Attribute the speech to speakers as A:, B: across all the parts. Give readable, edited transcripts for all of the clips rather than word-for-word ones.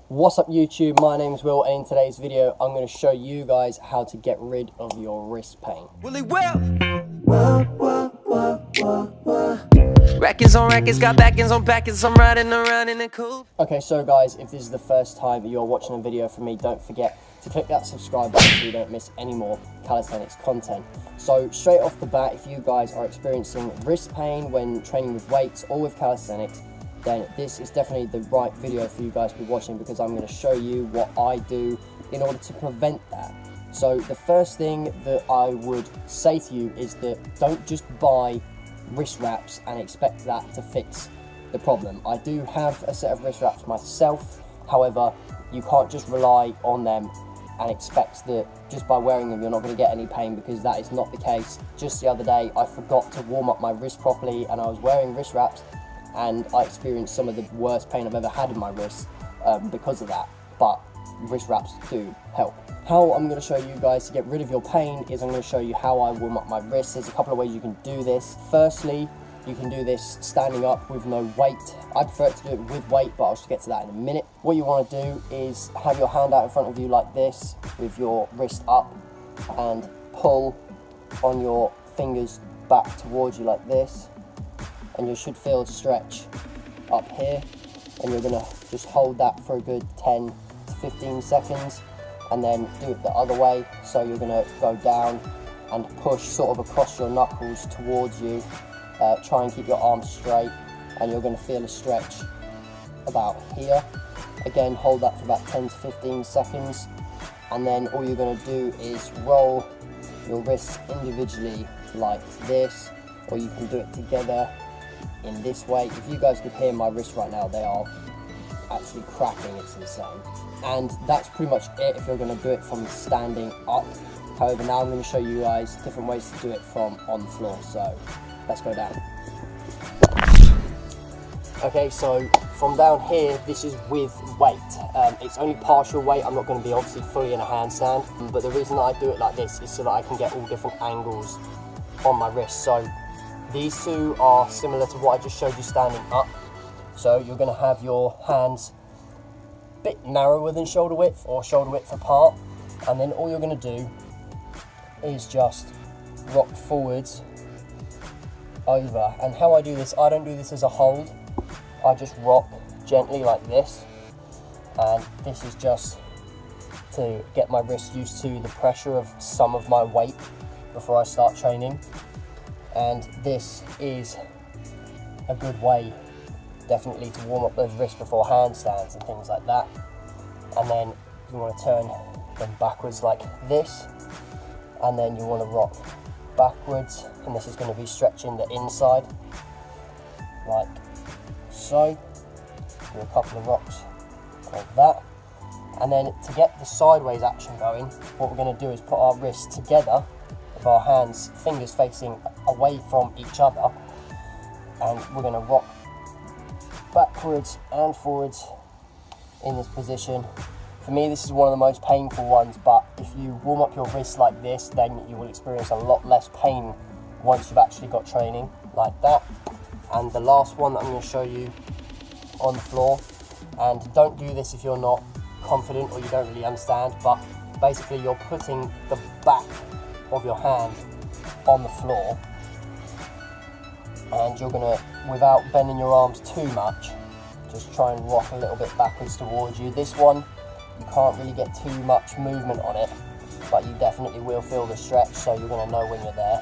A: What's up YouTube, my name's Will, and in today's video I'm going to show you guys how to get rid of your wrist pain.
B: Rackets on rackets, got backings on backings, I'm riding around in a coupe.
A: Okay, so guys, if this is the first time you're watching a video from me, don't forget to click that subscribe button so you don't miss any more calisthenics content. So straight off the bat, if you guys are experiencing wrist pain when training with weights or with calisthenics, then this is definitely the right video for you guys to be watching, because I'm going to show you what I do in order to prevent that. So the first thing that I would say to you is that don't just buy wrist wraps and expect that to fix the problem. I do have a set of wrist wraps myself, however, you can't just rely on them and expect that just by wearing them you're not going to get any pain, because that is not the case. Just the other day I forgot to warm up my wrist properly and I was wearing wrist wraps and I experienced some of the worst pain I've ever had in my wrists because of that. But wrist wraps do help. How I'm going to show you guys to get rid of your pain is I'm going to show you how I warm up my wrists. There's a couple of ways you can do this. Firstly, you can do this standing up with no weight. I prefer to do it with weight, but I'll just get to that in a minute. What you want to do is have your hand out in front of you like this with your wrist up and pull on your fingers back towards you like this, and you should feel a stretch up here, and you're going to just hold that for a good 10 to 15 seconds and then do it the other way. So you're going to go down and push sort of across your knuckles towards you. Try and keep your arms straight, and you're going to feel a stretch about here. Again, hold that for about 10 to 15 seconds, and then all you're going to do is roll your wrists individually like this, or you can do it together in this way. If you guys could hear my wrists right now, they are actually cracking, it's insane. And that's pretty much it if you're going to do it from standing up. However, now I'm going to show you guys different ways to do it from on the floor, so let's go down. Okay, so from down here, this is with weight. It's only partial weight. I'm not going to be obviously fully in a handstand, but the reason that I do it like this is so that I can get all different angles on my wrist. So these two are similar to what I just showed you standing up. So you're going to have your hands a bit narrower than shoulder width or shoulder width apart, and then all you're going to do is just rock forwards over. And how I do this, I don't do this as a hold, I just rock gently like this, and this is just to get my wrist used to the pressure of some of my weight before I start training. And this is a good way definitely to warm up those wrists before handstands and things like that. And then you want to turn them backwards like this, and then you want to rock backwards, and this is going to be stretching the inside like so. Do a couple of rocks like that, and then to get the sideways action going, what we're going to do is put our wrists together with our hands, fingers facing away from each other, and we're going to rock backwards and forwards in this position. For me, this is one of the most painful ones, but if you warm up your wrists like this, then you will experience a lot less pain once you've actually got training like that. And the last one that I'm going to show you on the floor, and don't do this if you're not confident or you don't really understand, but basically you're putting the back of your hand on the floor, and you're going to, without bending your arms too much, just try and rock a little bit backwards towards you. This one, you can't really get too much movement on it, but you definitely will feel the stretch, so you're going to know when you're there.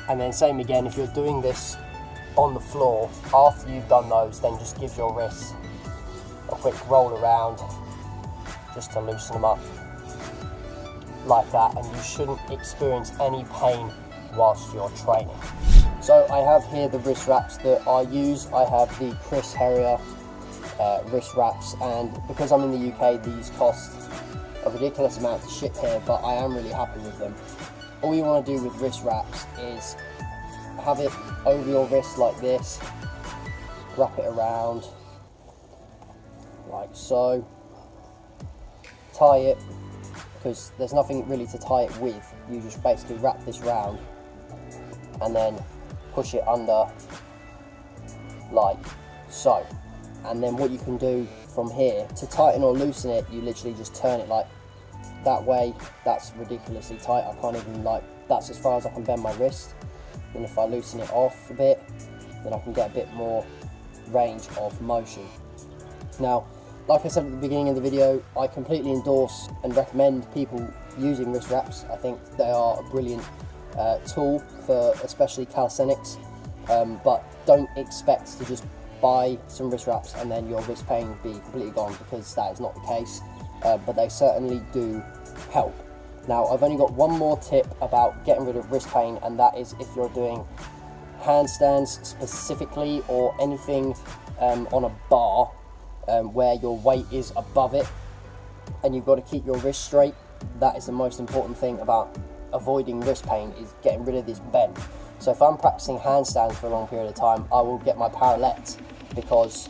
A: And then same again, if you're doing this on the floor, after you've done those, then just give your wrists a quick roll around just to loosen them up like that, and you shouldn't experience any pain whilst you're training. So I have here the wrist wraps that I use. I have the Chris Harrier wrist wraps, and because I'm in the UK, these cost a ridiculous amount to ship here, but I am really happy with them. All you want to do with wrist wraps is have it over your wrist like this, wrap it around like so, tie it, because there's nothing really to tie it with. You just basically wrap this round and then push it under like so. And then what you can do from here. To tighten or loosen it, you literally just turn it like that way. That's ridiculously tight. I can't even, like, that's as far as I can bend my wrist. And if I loosen it off a bit, then I can get a bit more range of motion. Now, like I said at the beginning of the video, I completely endorse and recommend people using wrist wraps. I think they are a brilliant tool for especially calisthenics, but don't expect to just buy some wrist wraps and then your wrist pain will be completely gone, because that is not the case, but they certainly do help. Now, I've only got one more tip about getting rid of wrist pain, and that is if you're doing handstands specifically, or anything on a bar where your weight is above it and you've got to keep your wrist straight. That is the most important thing about avoiding wrist pain, is getting rid of this bend. So if I'm practicing handstands for a long period of time, I will get my parallette, because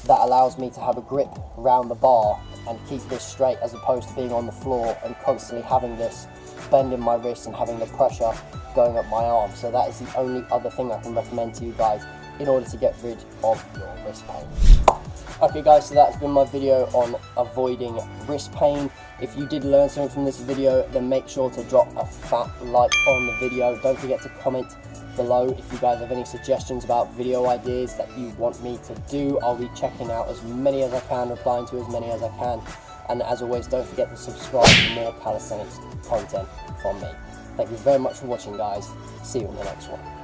A: that allows me to have a grip around the bar and keep this straight, as opposed to being on the floor and constantly having this bend in my wrist and having the pressure going up my arm. So that is the only other thing I can recommend to you guys in order to get rid of your wrist pain. Okay guys, so that's been my video on avoiding wrist pain. If you did learn something from this video, then make sure to drop a fat like on the video. Don't forget to comment below if you guys have any suggestions about video ideas that you want me to do. I'll be checking out as many as I can, replying to as many as I can. And as always, don't forget to subscribe for more calisthenics content from me. Thank you very much for watching, guys. See you in the next one.